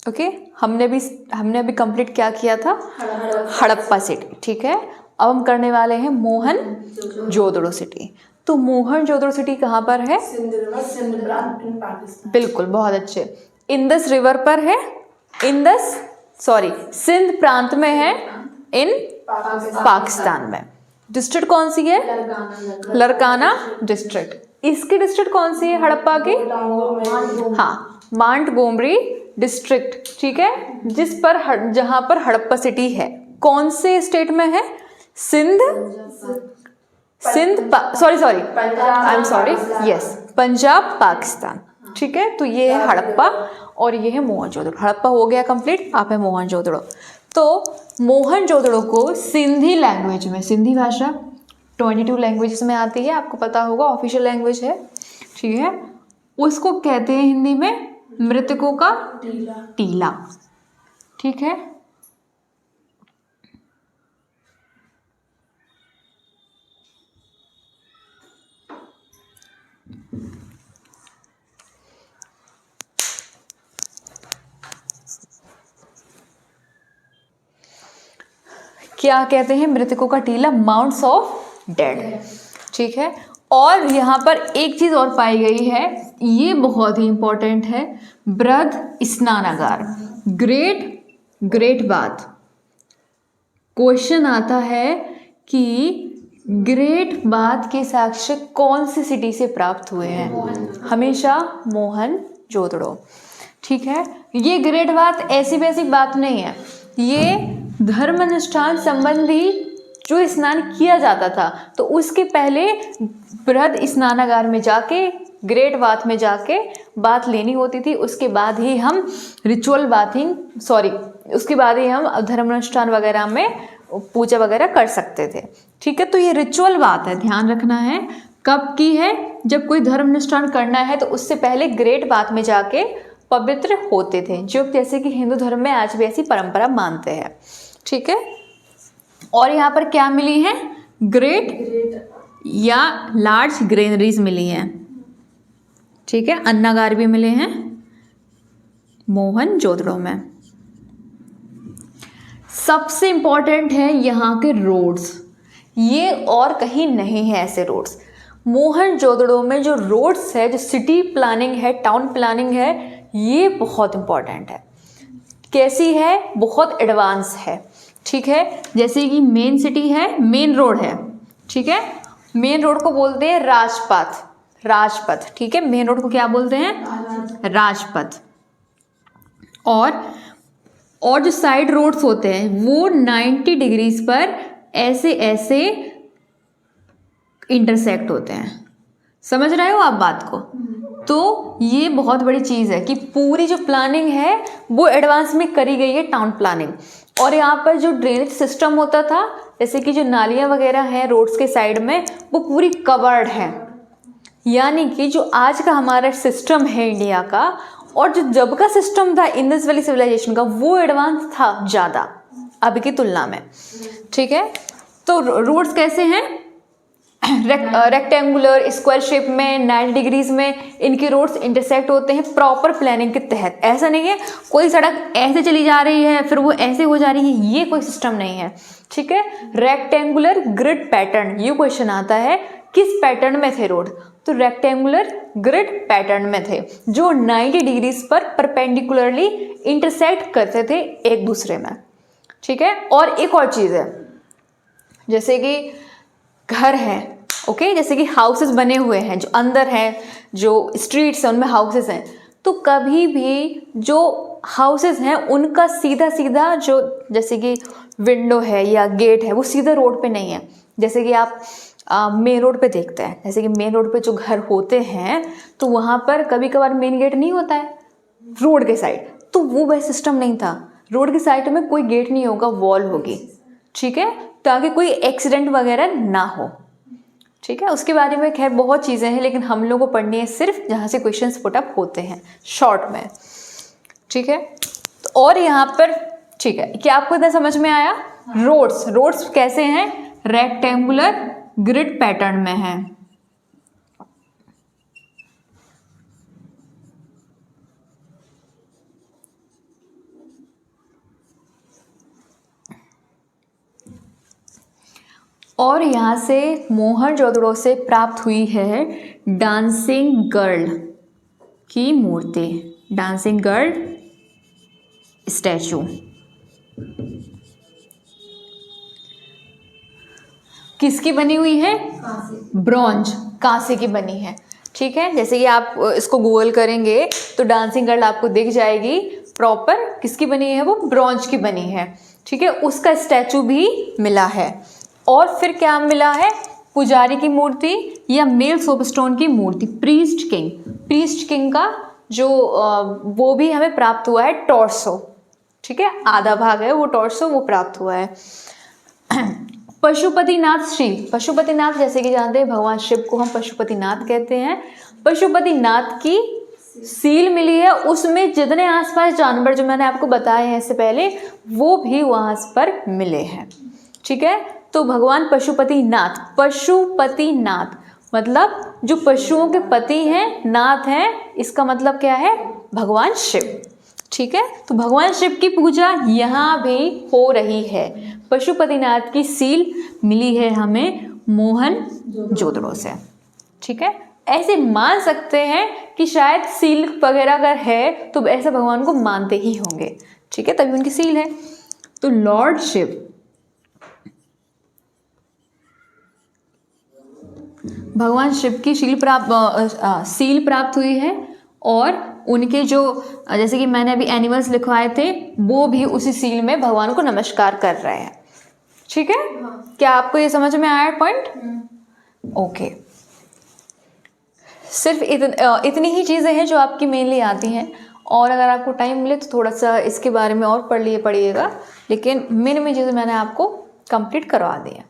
Okay, हमने अभी complete क्या किया था, हड़प्पा सिटी। ठीक है, अब हम करने वाले हैं मोहनजोदड़ो सिटी। तो मोहनजोदड़ो सिटी कहाँ पर है? सिंध प्रांत इन पाकिस्तान। बिल्कुल, बहुत अच्छे। इंदस रिवर पर है, सिंध प्रांत में है, इन पाकिस्तान में। डिस्ट्रिक्ट कौन सी है? लरकाना डिस्ट्रिक्ट। इसकी डिस्ट्रिक्ट कौन सी है हड़प्पा की? हाँ, मांटगोमरी डिस्ट्रिक्ट। ठीक है, जहां पर हड़प्पा सिटी है। कौन से स्टेट में है? पंजाब पाकिस्तान। ठीक है, तो ये है हड़प्पा और ये है मोहनजोदड़ो। हड़प्पा हो गया कंप्लीट, आप है मोहनजोदड़ो। तो मोहनजोदड़ो को सिंधी लैंग्वेज में, सिंधी भाषा 22 लैंग्वेजेस में आती है, आपको पता होगा, ऑफिशियल लैंग्वेज है। ठीक है, उसको कहते हैं हिंदी में मृतकों का टीला। ठीक है, क्या कहते हैं? मृतकों का टीला, माउंट्स ऑफ डेड। ठीक है, और यहाँ पर एक चीज और पाई गई है, ये बहुत ही इंपॉर्टेंट है, बृहद स्नानागार, ग्रेट बाथ। क्वेश्चन आता है कि ग्रेट बाथ के साक्ष्य कौन सी सिटी से प्राप्त हुए हैं? हमेशा मोहनजोदड़ो। ठीक है, ये ग्रेट बात ऐसी वैसी बात नहीं है, ये धर्म अनुष्ठान संबंधी जो स्नान किया जाता था, तो उसके पहले बृहद स्नानागार में जाके, ग्रेट बाथ में जाके बात लेनी होती थी। उसके बाद ही हम उसके बाद ही हम धर्म अनुष्ठान वगैरह में पूजा वगैरह कर सकते थे। ठीक है, तो ये रिचुअल बात है, ध्यान रखना है। कब की है? जब कोई धर्म अनुष्ठान करना है तो उससे पहले ग्रेट बाथ में जाके पवित्र होते थे, जो जैसे कि हिंदू धर्म में आज भी ऐसी परंपरा मानते हैं। ठीक है, और यहाँ पर क्या मिली है? ग्रेट या लार्ज ग्रेनरीज मिली हैं। ठीक है, अन्नागार भी मिले हैं मोहनजोदड़ो में। सबसे इंपॉर्टेंट है यहाँ के रोड्स, ये और कहीं नहीं है ऐसे रोड्स। मोहनजोदड़ो में जो रोड्स है, जो सिटी प्लानिंग है, टाउन प्लानिंग है, ये बहुत इंपॉर्टेंट है। कैसी है? बहुत एडवांस है। ठीक है, जैसे कि मेन सिटी है, मेन रोड है। ठीक है, मेन रोड को बोलते हैं राजपथ। ठीक है, मेन रोड को क्या बोलते हैं? राजपथ। और जो साइड रोड्स होते हैं वो 90 डिग्रीज पर ऐसे इंटरसेक्ट होते हैं। समझ रहे हो आप बात को? तो ये बहुत बड़ी चीज़ है कि पूरी जो प्लानिंग है वो एडवांस में करी गई है, टाउन प्लानिंग। और यहाँ पर जो ड्रेनेज सिस्टम होता था, जैसे कि जो नालियाँ वगैरह हैं रोड्स के साइड में, वो पूरी कवर्ड है। यानी कि जो आज का हमारा सिस्टम है इंडिया का, और जो जब का सिस्टम था इंडस वैली सिविलाइजेशन का, वो एडवांस था ज़्यादा अभी की तुलना में। ठीक है, तो रोड्स कैसे हैं? रेक्टेंगुलर, स्क्वायर शेप में, 90 डिग्रीज में इनके रोड्स इंटरसेक्ट होते हैं प्रॉपर प्लानिंग के तहत। ऐसा नहीं है कोई सड़क ऐसे चली जा रही है फिर वो ऐसे हो जा रही है, ये कोई सिस्टम नहीं है। ठीक है, रेक्टेंगुलर ग्रिड पैटर्न, ये क्वेश्चन आता है किस पैटर्न में थे रोड? तो रेक्टेंगुलर ग्रिड पैटर्न में थे, जो 90 डिग्रीज पर परपेंडिकुलरली इंटरसेक्ट करते थे एक दूसरे में। ठीक है, और एक और चीज़ है, जैसे कि घर है, ओके, जैसे कि हाउसेस बने हुए हैं, जो अंदर हैं, जो स्ट्रीट्स हैं उनमें हाउसेस हैं, तो कभी भी जो हाउसेस हैं उनका सीधा जो जैसे कि विंडो है या गेट है वो सीधा रोड पे नहीं है। जैसे कि आप मेन रोड पे देखते हैं, जैसे कि मेन रोड पे जो घर होते हैं तो वहाँ पर कभी कभार मेन गेट नहीं होता है रोड के साइड, तो वो वह सिस्टम नहीं था। रोड के साइड में कोई गेट नहीं होगा, वॉल होगी। ठीक है, ताकि कोई एक्सीडेंट वगैरह ना हो। ठीक है, उसके बारे में खैर बहुत चीज़ें हैं, लेकिन हम लोग को पढ़नी है सिर्फ जहाँ से क्वेश्चंस पुट अप होते हैं शॉर्ट में। ठीक है, तो और यहाँ पर, ठीक है, क्या आपको इतना समझ में आया? रोड्स कैसे हैं? रेक्टेंगुलर ग्रिड पैटर्न में है। और यहाँ से मोहनजोदड़ो से प्राप्त हुई है डांसिंग गर्ल की मूर्ति, डांसिंग गर्ल स्टैचू। किसकी बनी हुई है? ब्रॉन्ज, कांसे की बनी है। ठीक है, जैसे कि आप इसको गूगल करेंगे तो डांसिंग गर्ल आपको दिख जाएगी। प्रॉपर किसकी बनी है? वो ब्रॉन्ज की बनी है। ठीक है, उसका स्टैचू भी मिला है। और फिर क्या मिला है? पुजारी की मूर्ति या मेल सोपस्टोन की मूर्ति, प्रीस्ट किंग, प्रीस्ट किंग का जो वो भी हमें प्राप्त हुआ है टॉर्सो। ठीक है, आधा भाग है वो टॉर्सो, वो प्राप्त हुआ है। पशुपतिनाथ शील, पशुपतिनाथ जैसे कि जानते हैं भगवान शिव को हम पशुपतिनाथ कहते हैं। पशुपतिनाथ की सील मिली है, उसमें जितने आसपास जानवर जो मैंने आपको बताए हैं इससे पहले वो भी वहाँ पर मिले हैं। ठीक है, तो भगवान पशुपतिनाथ, पशुपतिनाथ मतलब जो पशुओं के पति हैं, नाथ हैं, इसका मतलब क्या है? भगवान शिव। ठीक है, तो भगवान शिव की पूजा यहाँ भी हो रही है। पशुपतिनाथ की सील मिली है हमें मोहनजोदड़ो से। ठीक है, ऐसे मान सकते हैं कि शायद सील वगैरह अगर है तो ऐसे भगवान को मानते ही होंगे। ठीक है, तभी उनकी सील है। तो लॉर्ड शिव, भगवान शिव की सील प्राप्त हुई है और उनके जो जैसे कि मैंने अभी एनिमल्स लिखवाए थे वो भी उसी सील में भगवान को नमस्कार कर रहे हैं। ठीक है, क्या आपको ये समझ में आया पॉइंट? ओके, सिर्फ इतनी ही चीज़ें हैं जो आपकी मेनली आती हैं, और अगर आपको टाइम मिले तो थोड़ा सा इसके बारे में और पढ़िएगा, लेकिन मेन चीज़ें मैंने आपको कंप्लीट करवा दी है।